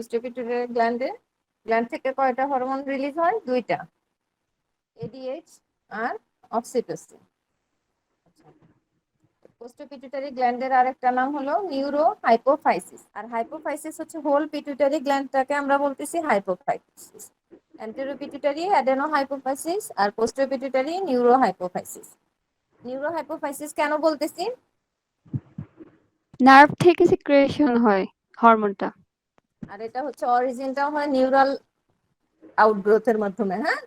পোস্টিপিটুইটারি gland থেকে কয়টা hormone release হয়? দুইটা, এডিএইচ আর অক্সিটোসিন। পোস্টোপিটুইটারি গ্ল্যান্ডের আরেকটা নাম হলো নিউরো হাইপোফাইসিস। আর হাইপোফাইসিস হচ্ছে হোল পিটুইটারি গ্ল্যান্ডটাকে আমরা বলতেছি হাইপোফাইসিস। অ্যান্টেরোপিটুইটারি অ্যাডেনো হাইপোফাইসিস আর পোস্টোপিটুইটারি নিউরো হাইপোফাইসিস। নিউরো হাইপোফাইসিস কেন বলতেছি? নার্ভ থেকে সিক্রেশন হয় হরমোনটা। আর এটা হচ্ছে অরিজিনটাও হয় নিউরাল আউটগ্রোথের মাধ্যমে, হ্যাঁ,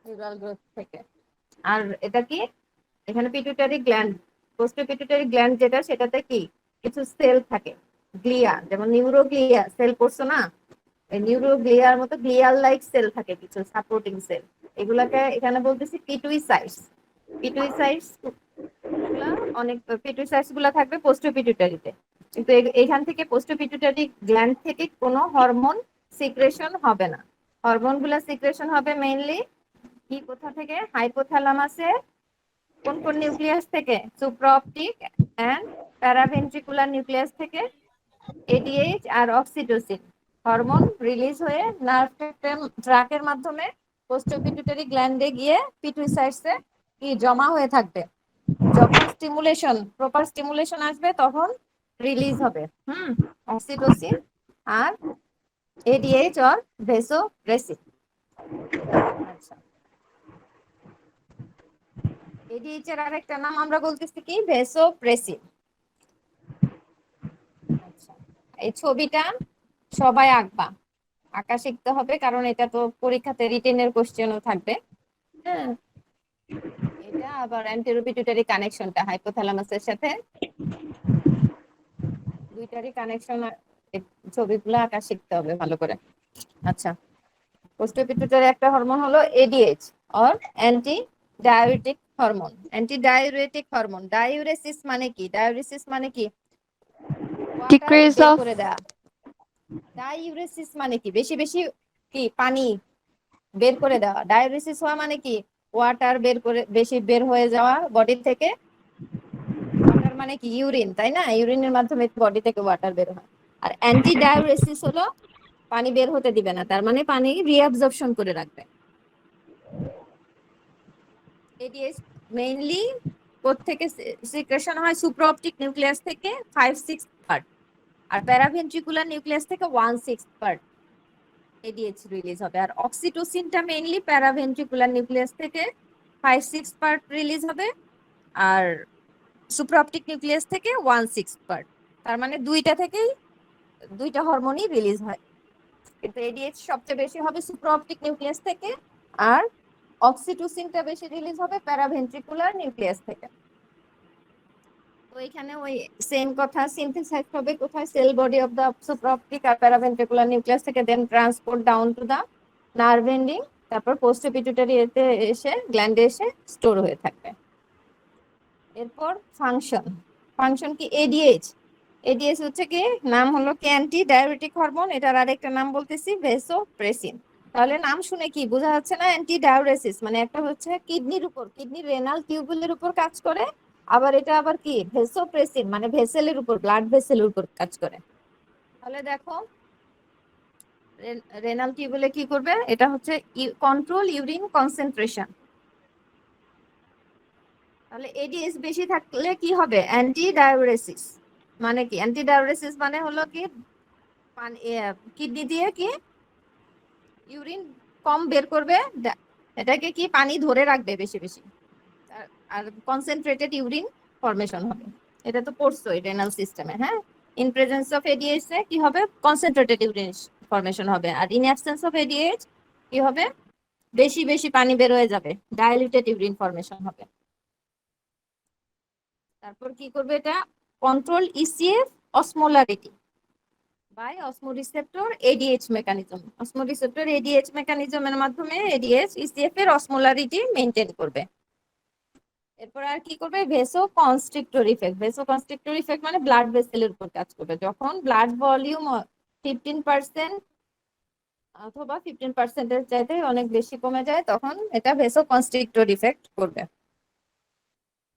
নিউরাল গ্রোথ থেকে। আর এটা কি, এখানে পিটুইটারি গ্ল্যান্ড, পোস্টোপিটুইটারি গ্ল্যান্ড যেটা, সেটাতে কি কিছু সেল থাকে, গ্লিয়া, যেমন নিউরোগ্লিয়া সেল পড়ছো না, এই নিউরোগ্লিয়ার মতো গ্লিয়াল লাইক সেল থাকে কিছু সাপোর্টিং সেল, এগুলাকে এখানে বলতেছি পিটুইসাইটস। পিটুইসাইটস গুলা অনেক, পিটুইসাইটস গুলা থাকবে পোস্টোপিটুইটারিতে, কিন্তু এখান থেকে পোস্টোপিটুইটারি গ্ল্যান্ড থেকে কোনো হরমোন সিক্রেশন হবে না। হরমোন গুলা সিক্রেশন হবে মেইনলি কি কোথা থেকে? হাইপোথ্যালামাসে। কোন কোন নিউক্লিয়াস থেকে? সুপ্রাঅপটিক এন্ড প্যারাভেন্ট্রিকুলার নিউক্লিয়াস থেকে এডিএইচ আর অক্সিটোসিন হরমোন রিলিজ হয়ে নার্ভ ট্র্যাকের মাধ্যমে পোস্টোপিটুইটারি গ্ল্যান্ডে গিয়ে পিটুইসাইটসে কি জমা হয়ে থাকবে। যখন স্টিমুলেশন, প্রপার স্টিমুলেশন আসবে তখন রিলিজ হবে অক্সিটোসিন আর এডিএইচ আর ভেসোপ্রেসিন। আচ্ছা, এডিএইচ এর আরেকটা নাম আমরা বলতেছি কি? ভেসোপ্রেসিন। আচ্ছা, এই ছবিটা সবাই আঁকবা, আঁকা শিখতে হবে, কারণ এটা তো পরীক্ষাতে রিটেনের কোশ্চেনও থাকবে। হ্যাঁ, এটা আবার অ্যান্টেরোপিটুইটারি কানেকশনটা হাইপোথ্যালামাসের সাথে, দুইটারই কানেকশন, ছবিগুলো আঁকা শিখতে হবে ভালো করে। আচ্ছা, পোস্টোপিটুইটারি একটা হরমোন হলো ADH or anti diuretic hormone. Anti diuretic hormone, diuresis মানে কি? ডায়োরেসিস মানে কি? ওয়াটার ডিক্রিজ বের অফ করে দেয়া। ডাইউরেসিস মানে কি? বেশি বেশি কি পানি বের করে দেওয়া। ডায়োরেসিস হওয়া মানে কি? ওয়াটার বের করে, বেশি বের হয়ে যাওয়া বডি থেকে। ওয়াটার মানে কি? ইউরিন, তাই না? ইউরিনের মাধ্যমে বডি থেকে ওয়াটার বের হয়। আর অ্যান্টি ডায়োরেসিস হলো পানি বের হতে দিবে না, তার মানে পানি রিঅ্যাবজর্পশন করে রাখবে। এডিএস মেইনলি কোত্থেকে সিক্রেশন হয়? সুপ্রাঅপটিক নিউক্লিয়াস থেকে 5/6 পার্ট, আর প্যারাভেন্ট্রিকুলার নিউক্লিয়াস থেকে 1/6 পার্ট এডিএইচ রিলিজ হবে। আর অক্সিটোসিনটা মেইনলি প্যারাভেন্ট্রিকুলার নিউক্লিয়াস থেকে 5/6 পার্ট রিলিজ হবে, আর সুপ্রাঅপটিক নিউক্লিয়াস থেকে 1/6 পার্ট। তার মানে দুইটা থেকেই দুইটা হরমোনই রিলিজ হয়, কিন্তু এডিএইচ সবচেয়ে বেশি হবে সুপ্রাঅপটিক নিউক্লিয়াস থেকে, আর অক্সিটোসিনটা বেশি রিলিজ হবে প্যারাভেন্ট্রিকুলার নিউক্লিয়াস থেকে। তো এখানে ওই সেম কথা, সিনথেসাইজ হবে কোথায়? Cell body of the supraoptic আর প্যারাভেন্ট্রিকুলার নিউক্লিয়াস থেকে, then transport down to the nerve ending, তারপর পোস্টোপিটুইটারি এতে এসে গ্ল্যান্ডে এসে স্টোর হয়ে থাকবে। এরপর ফাংশন, ফাংশন কি? এডিএইচ। এডিএইচ হচ্ছে কি, নাম হলো কি অ্যান্টি ডায়োরেটিক হরমোন, এটার আরেকটা নাম বলতেছি ভেসোপ্রেসিন। তাহলে নাম শুনে কি বোঝা যাচ্ছে না? অ্যান্টি ডায়োরেসিস মানে একটা হচ্ছে কিডনির উপর, কিডনির রেনাল টিউবুলের উপর কাজ করে, আবার এটা আবার কি ভেসোপ্রেসিন মানে ভেসেলের উপর, ব্লাড ভেসেলের উপর কাজ করে। তাহলে দেখো রেনাল টিউবুলে কি করবে? এটা হচ্ছে কন্ট্রোল ইউরিন কনসেন্ট্রেশন। তাহলে এডিএস বেশি থাকলে কি হবে? অ্যান্টি ডায়োরেসিস। মানে কি অ্যান্টি ডায়োরেসিস? মানে হলো কি কিডনি দিয়ে কি ইউরিন কম বের করবে, এটাকে কি পানি ধরে রাখবে বেশি বেশি, আর কনসেন্ট্রেটেড ইউরিন ফরমেশন হবে। এটা তো পড়ছো রেনাল সিস্টেমে, হ্যাঁ। ইন প্রেজেন্স অফ এডিএইচ এ কি হবে? কনসেন্ট্রেটেড ইউরিন ফরমেশন হবে, আর ইন অ্যাবসেন্স অফ এডিএইচ কি হবে? বেশি বেশি পানি বের হয়ে যাবে, ডাইলিউটেড ইউরিন ফরমেশন হবে। তারপর কি করবে এটা? Control ECF osmolarity by osmoreceptor ADH mechanism. Osmoreceptor ADH মেকানিজমের মাধ্যমে এডিএইচ ইসিএফ এর অসমোলারিটি মেইনটেইন করবে। এরপর আর কি করবে? Vasoconstrictor effect. Vasoconstrictor effect মানে ব্লাড ভেসেলের উপর কাজ করবে। যখন ব্লাড ভলিউম 15% অথবা 15% এর চাইতে অনেক বেশি কমে যায়, তখন এটা ভেসো কনস্ট্রিক্টর ইফেক্ট করবে।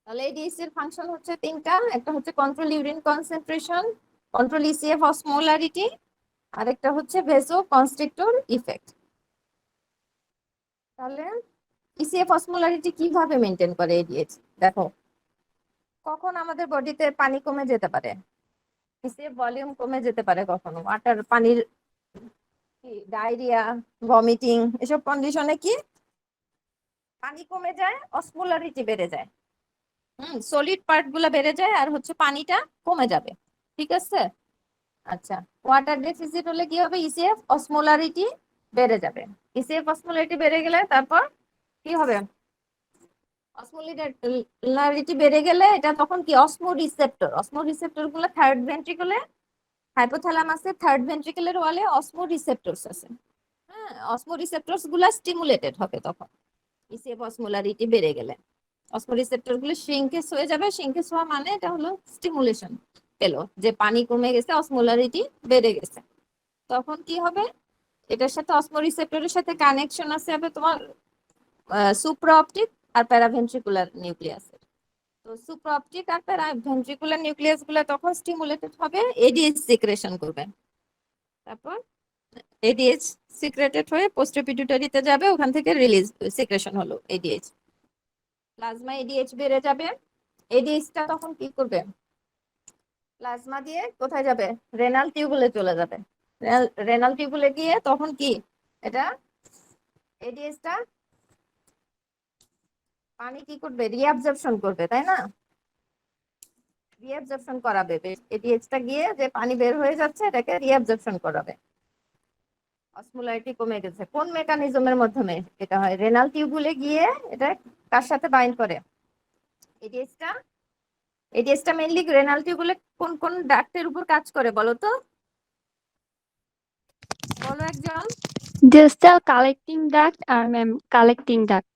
তাহলে এডিএইচ এর ফাংশন হচ্ছে তিনটা, একটা হচ্ছে control urine concentration, control ECF osmolarity, আরেকটা হচ্ছে ভেসো কনস্ট্রিক্টর ইফেক্ট। তাহলে ইসিএফ অসমোলারিটি কিভাবে মেনটেন করে এডিএইচ? দেখো, কখন আমাদের বডিতে পানি কমে যেতে পারে, ইসিএফ ভলিউম কমে যেতে পারে, কখনো ওয়াটার পানির ডায়রিয়া, ভমিটিং, এসব কন্ডিশনে কি পানি কমে যায়, অসমোলারিটি বেড়ে যায়। সলিড পার্ট গুলা বেড়ে যায় আর হচ্ছে পানিটা কমে যাবে। ঠিক আছে। আচ্ছা, ওয়াটার ডেফিসিট হলে কি হবে? ইসিএফ অসমোলারিটি বেড়ে যাবে। ইসিএফ অসমোলারিটি বেড়ে গেলে তারপর কি হবে? অসমোলারিটি বেড়ে গেলে এটা তখন কি অসমো রিসেপ্টর গুলো থার্ড ভেন্ট্রিকলে, হাইপোথ্যালামাসের থার্ড ভেন্ট্রিকলের ওয়ালে অসমো রিসেপ্টরস আছে। হ্যাঁ, অসমো রিসেপ্টরস গুলা স্টিমুলেটেড হবে তখন ইসিএফ অসমোলারিটি বেড়ে গেলে। অসমো রিসেপ্টর গুলো শ্রিঙ্কেজ হয়ে যাবে। শ্রিঙ্কেজ হওয়া মানে এটা হলো স্টিমুলেশন পেলো, যে পানি কমে গেছে, অসমোলারিটি বেড়ে গেছে। তখন কি হবে? এটার সাথে অসমো রিসেপ্টরের সাথে কানেকশন আছে হবে তোমার সুপ্রাঅপটিক আর প্যারাভেন্ট্রিকুলার নিউক্লিয়াসের। তো সুপ্রাঅপটিক আর প্যারাভেন্ট্রিকুলার নিউক্লিয়াস গুলো তখন স্টিমুলেটেড হবে, এডিএইচ সিক্রেশন করবে। তারপর এডিএইচ সিক্রেটেড হয়ে পোস্টেরিয়র পিটুইটারিতে যাবে, ওখান থেকে রিলিজ সিক্রেশন হলো এডিএইচ। প্লাজমা এডিএইচ বেড়ে যাবে। এডিএইচটা তখন কি করবে? প্লাজমা দিয়ে কোথায় যাবে? রেনাল টিউবুলে চলে যাবে। রেনাল টিউবুলে গিয়ে তখন কি এটা এডিএইচটা পানি কি করবে? রিঅ্যাবজর্পশন করবে, তাই না? রিঅ্যাবজর্পশন করাবে। এডিএইচটা গিয়ে যে পানি বের হয়ে যাচ্ছে এটাকে রিঅ্যাবজর্পশন করাবে। অসমোলারিটি কমে গেছে। কোন মেকানিজমের মাধ্যমে এটা হয়? রেনাল টিউবুলে গিয়ে এটা কার সাথে বাইন্ড করে? এডিএইচটা এডিএইচটা মেইনলি রেনাল টিউবুলে কোন কোন ডাক্টের উপর কাজ করে বলো তো? বলো একজন। ডিস্টাল কালেক্টিং ডাক্ট আর ma'am collecting duct.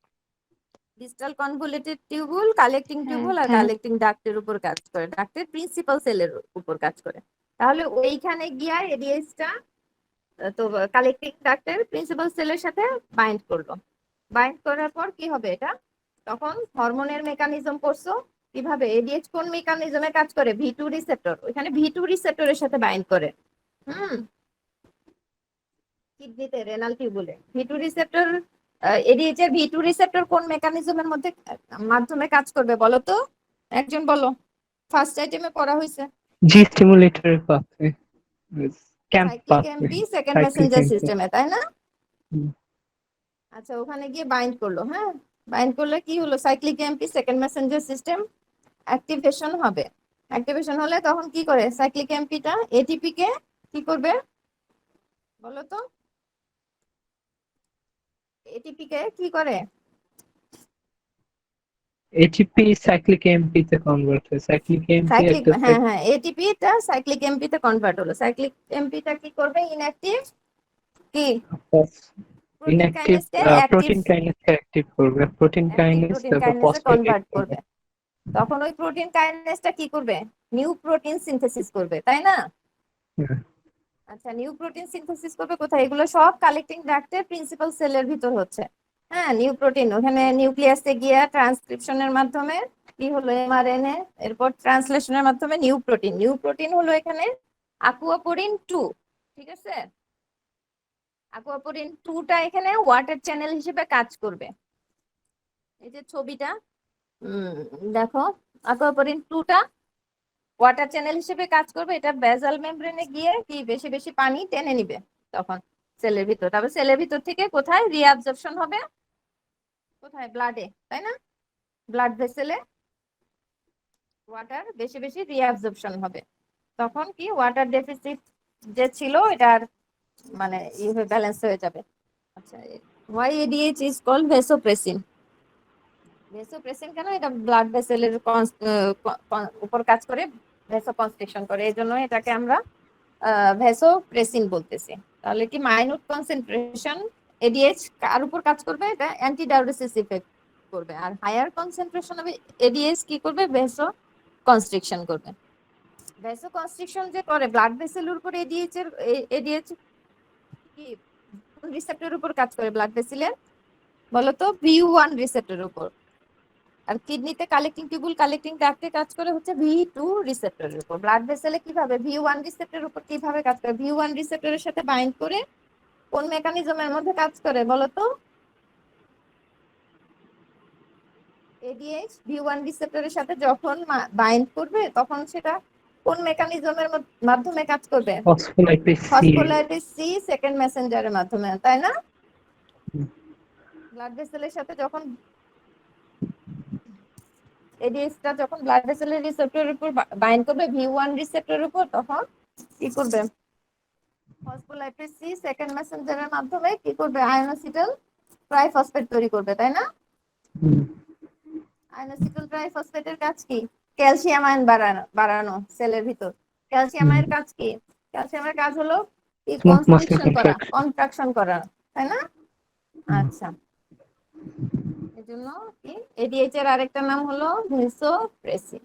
Distal convoluted tubule, collecting হ্যাঁ টিউবুল আর হ্যাঁ। কালেক্টিং ডাক্টের উপর কাজ করে, ডাক্টের প্রিন্সিপাল সেলের উপর কাজ করে। তাহলে ওইখানে গিয়া এডিএইচটা তো কালেক্টিং ডাক্টের প্রিন্সিপাল সেলের সাথে বাইন্ড করলো। বাইন্ড করার পর কি হবে? এটা তখন হরমোনের মেকানিজম করছো কিভাবে? এডিএইচ কোন মেকানিজমে কাজ করে? ভি2 রিসেপ্টর, ওইখানে ভি2 রিসেপ্টরের সাথে বাইন্ড করে। হুম, কিডনিতে রেনাল টিউবুলে ভি2 রিসেপ্টর। এডিএইচ এর ভি2 রিসেপ্টর কোন মেকানিজমের মধ্যে মাধ্যমে কাজ করবে বলো তো? একজন বলো। ফার্স্ট আইটেমে পড়া হয়েছে G stimulator pathway is CAMP cyclic pathway, MP second cyclic Messenger AMP. সিস্টেমে, তাই না? হুম। আচ্ছা, ওখানে গিয়ে বাইন্ড করলো। হ্যাঁ, বাইন্ড করলে কি হলো? Cyclic MP second messenger system activation হবে। অ্যাক্টিভেশন হলে তখন কি করে? সাইক্লিক এমপিটা এটিপি কে কি করবে বলো তো? এটিপি কে কি করে? ATP cyclic AMP তে convert হয়, cyclic AMP সাইক্লিক, একটা হ্যাঁ হ্যাঁ, এটিপি টা সাইক্লিক এমপি তে কনভার্ট হলো। সাইক্লিক এমপি টা কি করবে? ইনঅ্যাক্টিভ কি প্রোটিন inactive কাইনেজ কে অ্যাক্টিভ, protein kinase কে active করবে, protein অ্যাক্টিভ kinase প্রোটিন তারপর কাইনেজে phosphatase কনভার্ট করবে। করবে। তখন ওই প্রোটিন কাইনেজটা কি করবে? নিউ প্রোটিন সিনথেসিস করবে, তাই না? হ্যাঁ। আচ্ছা, নিউ প্রোটিন সিনথেসিস করবে কোথায়? এগুলো সব কালেক্টিং ডাক্টের প্রিন্সিপাল সেলের ভিতর হচ্ছে। হ্যাঁ, নিউ প্রোটিন ওখানে নিউক্লিয়াসে গিয়ে ট্রান্সক্রিপশনের মাধ্যমে কি হলো? এমআরএনএ, এরপর ট্রান্সলেশনের মাধ্যমে নিউ প্রোটিন। নিউ প্রোটিন হলো এখানে আকুয়াপোরিন 2। ঠিক আছে, আকুয়াপোরিন 2টা এখানে ওয়াটার চ্যানেল হিসেবে কাজ করবে। এই যে ছবিটা দেখো, আকুয়াপোরিন 2টা ওয়াটার চ্যানেল হিসেবে কাজ করবে। এটা বেসাল মেমব্রেনে গিয়ে কি বেশি বেশি পানি টেনে নিবে তখন সেলের ভিতর। তারপর সেলের ভিতর থেকে কোথায় রিঅ্যাবজর্পশন হবে? কোথায়? ব্লাডে, তাই না? ব্লাড ভেসেলে ওয়াটার বেশি বেশি রিঅ্যাবজর্পশন হবে। তখন কি ওয়াটার ডেফিসিট যে ছিল এটা আর মানে ব্যালেন্স হয়ে যাবে। আচ্ছা, why ADH is called vasopressin. Vasopressin কেন? এটা ব্লাড ভেসেলের উপর কাজ করে, ভেসো কনস্ট্রিকশন করে, এই জন্য এটাকে আমরা ভেসোপ্রেসিন বলতেছি। তাহলে কি মাইনুট কনসেন্ট্রেশন এডিএইচ কার উপর কাজ করবে? এটা অ্যান্টিডাউরেসিস ইফেক্ট করবে। আর হায়ার কনসেন্ট্রেশন হবে এডিএইচ কি করবে? ভেসো কনস্ট্রিকশন করবে। ভেসো কনস্ট্রিকশন যে করে ব্লাড ভেসেলের উপর এডিএইচ কি রিসেপ্টরের উপর কাজ করে ব্লাড ভেসেলের বলো তো? ভি1 রিসেপ্টরের উপর। আর কিডনিতে কালেক্টিং টিউবুল কালেক্টিং ডাক্টে কাজ করে হচ্ছে ভি2 রিসেপ্টরের উপর। ব্লাড ভেসেলে কিভাবে ভি1 রিসেপ্টরের উপর কিভাবে কাজ করে, ভি1 রিসেপ্টরের সাথে বাইন্ড করে কোন মেকানিজমের মধ্যে কাজ করে বলো তো? এডিএইচ ভি1 রিসেপ্টরের সাথে যখন বাইন্ড করবে তখন সেটা কোন মেকানিজমের মাধ্যমে কাজ করবে? Phospholipase C. Phospholipase C second মেসেঞ্জারের মাধ্যমে, তাই না? হুম। ব্লাড ভেসেলের সাথে যখন এডিএইচটা যখন ব্লাড ভেসেলের রিসেপ্টরের উপর বাইন্ড করবে ভি1 রিসেপ্টরের উপর, তখন কি করবে? ফসফোলাইপেজ সি সেকেন্ড মেসেঞ্জারের মাধ্যমে কি করবে? আয়নোসিটাল ট্রাইফসফেট তৈরি করবে, তাই না? হুম। আয়নোসিটাল ট্রাইফসফেটের কাজ কি? ক্যালসিয়াম আয়ন বাড়ানো সেলের ভিতর। ক্যালসিয়াম আয়নের কাজ কি? ক্যালসিয়ামের কাজ হলো কি? Smooth muscle কনস্ট্রিকশন করা, contraction. কন্ট্রাকশন করা, তাই না? হুম। আচ্ছা, এজন্য কি এডিএইচ এর আরেকটা নাম হলো ভেসোপ্রেসিন।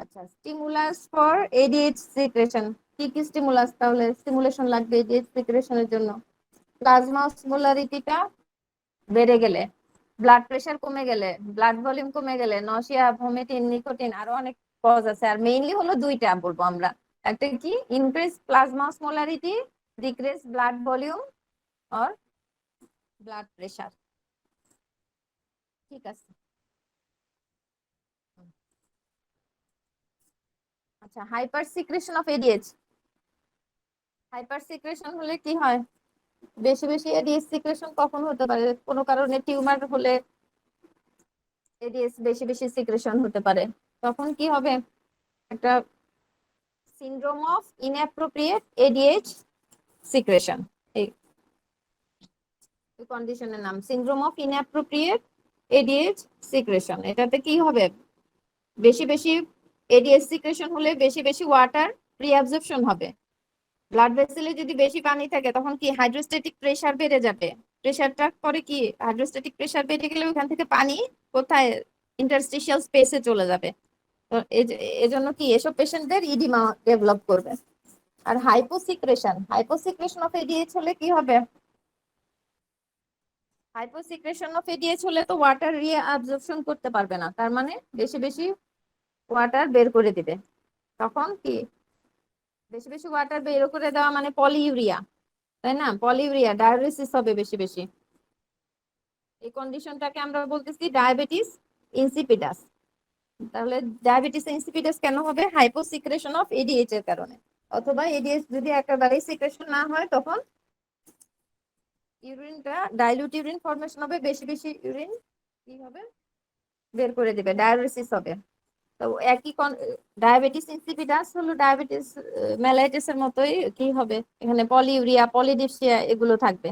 আচ্ছা, স্টিমুলাস ফর এডিএইচ সিক্রেশন। কি কি স্টিমুলাস তাহলে স্টিমুলেশন লাগবে এডিএইচ সিক্রেশনের জন্য? প্লাজমা অসমোলারিটিটা বেড়ে গেলে, ব্লাড প্রেশার কমে গেলে, ব্লাড ভলিউম কমে গেলে, নশিয়া, ভমিটিং, নিকোটিন, আরো অনেক কজ আছে। আর মেইনলি হলো দুইটা বলবো আমরা, একটা কি increase plasma osmolarity, decrease blood volume আর ব্লাড প্রেশার। ঠিক আছে। আচ্ছা, hypersecretion of ADH. Hypersecretion হলে কি হয়? বেশি বেশি এডিএইচ সিক্রেশন কখন হতে পারে? কোনো কারণে টিউমার হলে এডিএইচ বেশি বেশি সিক্রেশন হতে পারে। তখন কি হবে? একটা syndrome of inappropriate ADH secretion, এই কন্ডিশনের নাম syndrome of inappropriate ADH secretion. এটাতে কি হবে? বেশি বেশি এডিএইচ সিক্রেশন হলে বেশি বেশি ওয়াটার রিঅ্যাবজর্পশন হবে। ব্লাড ভেসেলে যদি বেশি পানি থাকে তখন কি হাইড্রোস্ট্যাটিক প্রেসার বেড়ে যাবে। প্রেসারটা করে কি হাইড্রোস্ট্যাটিক প্রেসার বেড়ে গেলে ওখান থেকে পানি কোথায়? ইন্টারস্টিশিয়াল স্পেসে চলে যাবে। তো এজন্য কি এসব পেশেন্টদের ইডিমা ডেভেলপ করবে। আর হাইপোসিক্রেশন অফ এডিএইচ হলে কি হবে? হাইপোসিক্রেশন অফ এডিএইচ হলে তো ওয়াটার রিঅ্যাবজর্পশন করতে পারবে না, তার মানে বেশি বেশি ওয়াটার বের করে দিবে। তখন কি বেশি বেশি ওয়াটার বের করে দেওয়া মানে পলিইউরিয়া, তাই না? পলিউরিয়া, ডায়াবেটিস হবে বেশি বেশি। এই কন্ডিশনটাকে আমরা বলতেছি ডায়াবেটিস ইনসিপিডাস। তাহলে ডায়াবেটিস ইনসিপিডাস কেন হবে? হাইপোসিক্রেশন অফ এডিএইচ এর কারণে। অথবা এডিএইচ যদি একেবারেই সিক্রেশন না হয় তখন ইউরিনটা ডাইলুট ইউরিন ফর্মেশন হবে, বেশি বেশি ইউরিন কি হবে? বের করে দিবে, ডায়ালিসিস হবে। তো একই ডায়াবেটিস ইনসিপিডাস হলো ডায়াবেটিস মেলাইটিস এর মতোই কি হবে? এখানে পলিউরিয়া, পলিডিপসিয়া এগুলো থাকবে।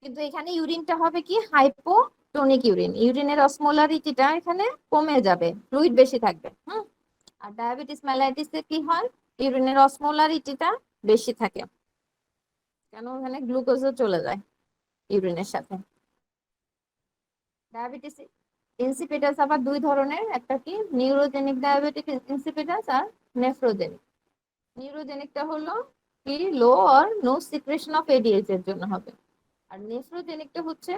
কিন্তু এখানে ইউরিনটা হবে কি হাইপোটোনিক ইউরিন, ইউরিনের অসমোলারিটিটা এখানে কমে যাবে, ফ্লুইড বেশি থাকবে। আর ডায়াবেটিস মেলাইটিসে কি হয়? ইউরিনের অসমোলারিটিটা বেশি থাকে, কেন? ওখানে গ্লুকোজও চলে যায় ইউরিনের সাথে। ডায়াবেটিস ইনসিপিডাস আবার দুই ধরনের, একটা কি নিউরোজেনিক ডায়াবেটিক ইনসিপিডাস আর নেফ্রোজেনিক। নিউরোজেনিকটা হলো কি low or no secretion of ADH এর জন্য হবে। আর নেফ্রোজেনিকটা হচ্ছে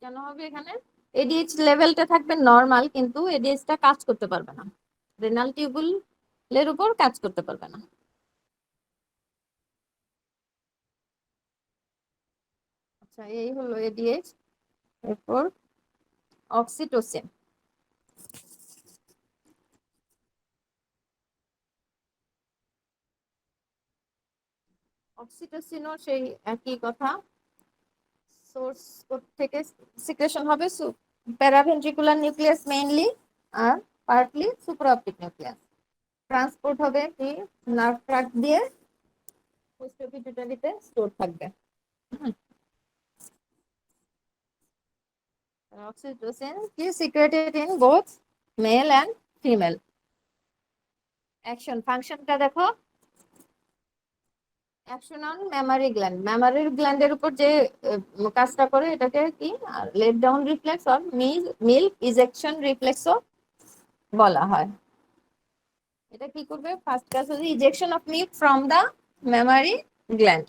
কেন হবে? এখানে এডিএইচ লেভেলটা থাকবে নরমাল কিন্তু এডিএইচটা কাজ করতে পারবে না, রেনাল টিউবুলের উপর কাজ করতে পারবে না। আচ্ছা, এই হলো এডিএইচ। এরপর অক্সিটোসিন। অক্সিটোসিনও সেই একই কথা, সোর্স থেকে সিক্রেশন হবে প্যারাভেন্ট্রিকুলার নিউক্লিয়াস মেইনলি, আর পার্টলি সুপ্রাঅপটিক নিউক্লিয়াস। ট্রান্সপোর্ট হবে কি নার্ভ ট্র্যাক্ট দিয়ে, পোস্টোপিটুইটারিতে স্টোর থাকবে। Oxytocin is secreted in both male and female. Action ফাংশনটা দেখো, action on mammary gland. Mammary গ্ল্যান্ডের উপর যে কাজটা করে এটাকে কি let down reflex or milk ejection রিফ্লেক্সও বলা হয়। এটা কি করবে? ফার্স্ট কাজ হচ্ছে ejection of milk from the mammary gland.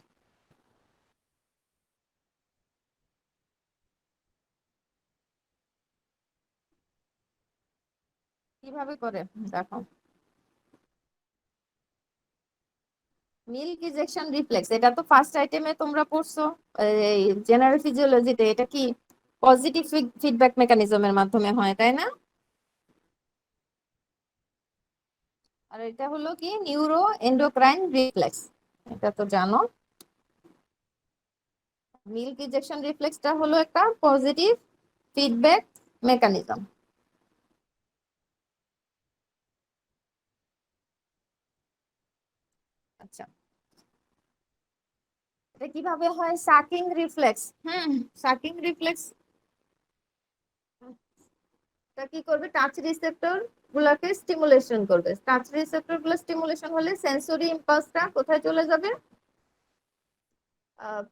কিভাবে করে দেখো, মিল্ক ইজেকশন রিফ্লেক্স, এটা তো ফার্স্ট আইটেমে তোমরা পড়ছো এই জেনারেল ফিজিওলজিতে। এটা কি পজিটিভ ফিডব্যাক মেকানিজমের মাধ্যমে হয়, তাই না? আর এটা হলো কি নিউরো এন্ডোক্রাইন রিফ্লেক্স, এটা তো জানো। মিল্ক ইজেকশন রিফ্লেক্সটা হলো একটা পজিটিভ ফিডব্যাক মেকানিজম। আচ্ছা, এটা কিভাবে হয়? Sucking reflex. সাকিং রিফ্লেক্স টা কি করবে? টাচ রিসেপ্টর গুলাকে স্টিমুলেশন করবে। টাচ রিসেপ্টর গুলো স্টিমুলেশন হলে সেন্সরি ইম্পালসটা কোথায় চলে যাবে?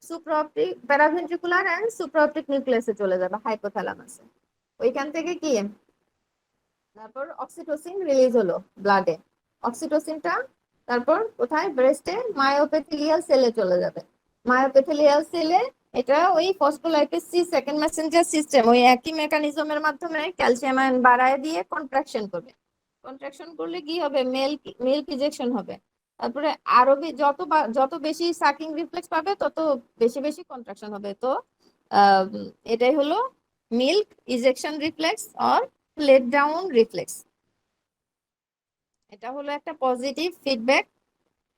সুপ্রাঅপটিক, প্যারাভেন্ট্রিকুলার এন্ড সুপ্রাঅপটিক নিউক্লিয়াসে চলে যাবে, হাইপোথ্যালামাসে। ওইখান থেকে কি তারপর অক্সিটোসিন রিলিজ হলো ব্লাডে। অক্সিটোসিনটা তারপর কোথায়? ব্রেস্টে মায়োপেথিলিয়াল সেলে চলে যাবে। মায়োপেথিলিয়াল সেলে এটা ওই phospholipase C second messenger system, ওই একই মেকানিজমের মাধ্যমে ক্যালসিয়াম আয়ন বাড়ায় দিয়ে কন্ট্রাকশন করবে। কন্ট্রাকশন করলে কি হবে? মিল্ক ইজেকশন হবে। তারপরে আরো যত বেশি সাকিং রিফ্লেক্স পাবে তত বেশি বেশি কন্ট্রাকশন হবে। তো এটাই হলো milk ejection reflex or let down reflex. এটা হলো একটা পজিটিভ ফিডব্যাক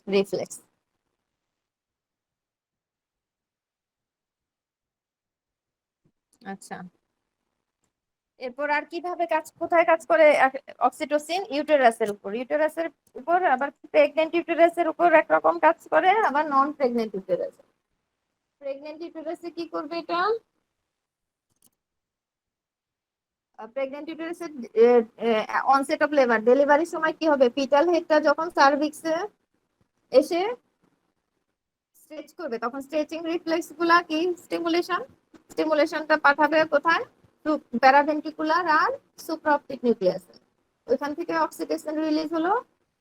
রিফ্লেক্স। আচ্ছা, এরপর আর কিভাবে কোথায় কাজ করে অক্সিটোসিন? ইউটেরাসের উপর। ইউটেরাসের উপর আবার প্রেগনেন্ট ইউটেরাসের উপর একরকম কাজ করে, আবার নন প্রেগনেন্ট ইউটেরাস। প্রেগনেন্ট ইউটেরাসে কি করবে এটা? প্রেগনেন্ট ইউটেরাসের অনসেট অফ লেবার, ডেলিভারির সময় কি হবে? ফিটাল হেডটা যখন সার্ভিক্সে এসে স্ট্রেচ করবে তখন স্ট্রেচিং রিফ্লেক্স গুলা কি স্টিমুলেশনটা পাঠাবে কোথায়? প্যারাভেন্ট্রিকুলার আর সুপ্রাঅপটিক নিউক্লিয়াসে। ওইখান থেকে অক্সিটোসিন রিলিজ হলো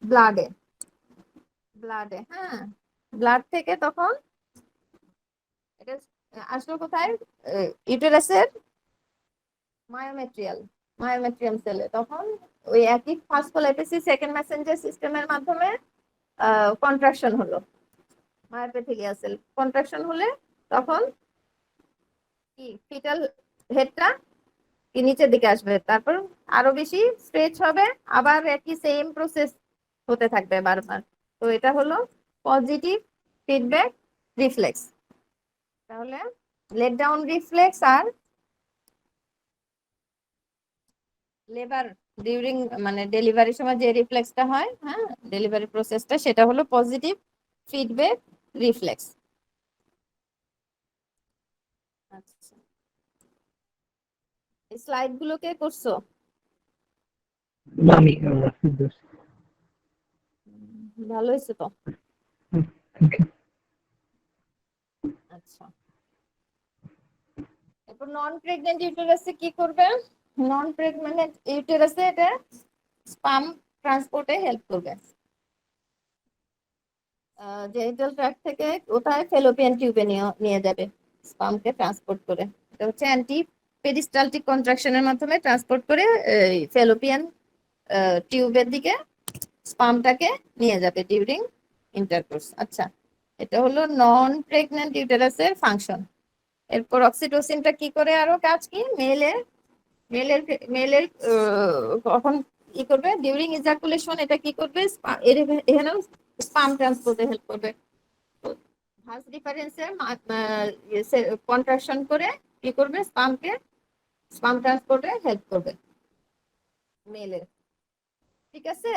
ব্লাডে। হ্যাঁ, ব্লাড থেকে তখন এটা আসলো কোথায়? ইউটেরাসের মায়োমেট্রিয়াম সেলে। তখন ওই একই ফসফোলাইপেসি সেকেন্ড মেসেঞ্জার সিস্টেমের মাধ্যমে কন্ট্রাকশন হলো। মায়োপেথিলিয়াল সেল কন্ট্রাকশন হলে তখন কি ফিটাল হেডটা কি নিচের দিকে আসবে, তারপর আরো বেশি স্ট্রেচ হবে, আবার একই সেম প্রসেস হতে থাকবে বারবার। তো এটা হলো পজিটিভ ফিডব্যাক রিফ্লেক্স। তাহলে লেট ডাউন রিফ্লেক্স আর লেবার ডিউরিং মানে ডেলিভারির সময় যে রিফ্লেক্সটা হয়, হ্যাঁ, ডেলিভারি প্রসেসটা, সেটা হলো পজিটিভ ফিডব্যাক রিফ্লেক্স। আচ্ছা, এই স্লাইড গুলোকে করছো? আমি ফিরদৌস। ভালো হয়েছে তো। Thank you. আচ্ছা, এরপর নন প্রেগনেন্ট ইউটেরাসে কি করবে? নন প্রেগনেন্ট ইউটেরাসে এটা স্পাম ট্রান্সপোর্টে হেল্প করবে। জেনিটাল ট্র্যাক্ট থেকে কোথায়? ফেলোপিয়ান টিউবে নিয়ে যাবে স্পামকে ট্রান্সপোর্ট করে। এটা হচ্ছে অ্যান্টি পেরিস্টালটিক কন্ট্রাকশনের মাধ্যমে ট্রান্সপোর্ট করে ফেলোপিয়ান টিউবের দিকে স্পামটাকে নিয়ে যাবে ডিউরিং ইন্টারকোর্স। আচ্ছা, এটা হলো নন প্রেগনেন্ট ইউটেরাসের ফাংশন। এরপর অক্সিটোসিনটা কি করে? আরো কাজ কি? মেলের মেলের মেলের কখন কি করবে? ডিউরিং ইজাকুলেশন এটা কি করবে? এখানেও স্পাম ট্রান্সপোর্টে হেল্প করবে। ভাস ডিফারেন্সের কন্ট্রাকশন করে কি করবে? স্পাম ট্রান্সপোর্টে হেল্প করবে মেলের। ঠিক আছে।